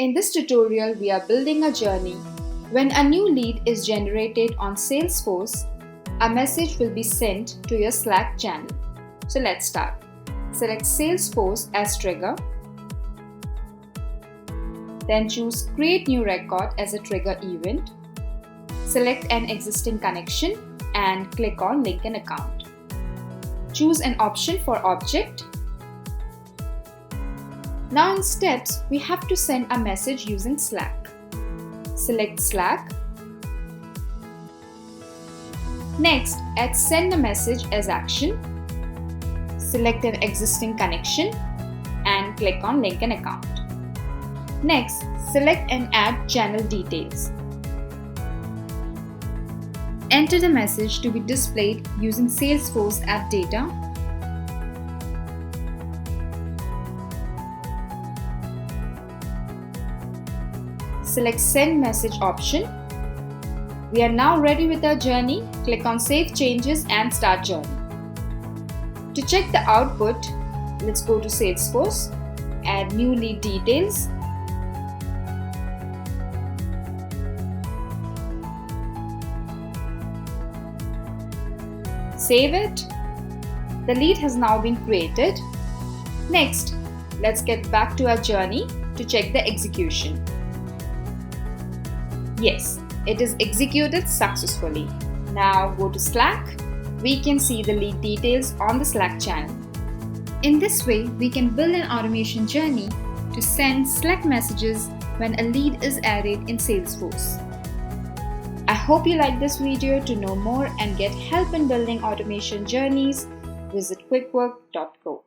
In this tutorial, we are building a journey. When a new lead is generated on Salesforce, a message will be sent to your Slack channel. So let's start. Select Salesforce as trigger. Then choose Create New Record as a trigger event. Select an existing connection and click on Link an Account. Choose an option for object. Now in steps, we have to send a message using Slack. Select Slack. Next, add Send a Message as action. Select an existing connection and click on Link an Account. Next, select and add channel details. Enter the message to be displayed using Salesforce app data. Select Send Message option. We are now ready with our journey. Click on Save Changes and Start Journey. To check the output, let's go to Salesforce, add New Lead Details. Save it. The lead has now been created. Next, let's get back to our journey to check the execution. Yes, it is executed successfully. Now go to Slack. We can see the lead details on the Slack channel. In this way, we can build an automation journey to send Slack messages when a lead is added in Salesforce. I hope you like this video. To know more and get help in building automation journeys, visit quickwork.co.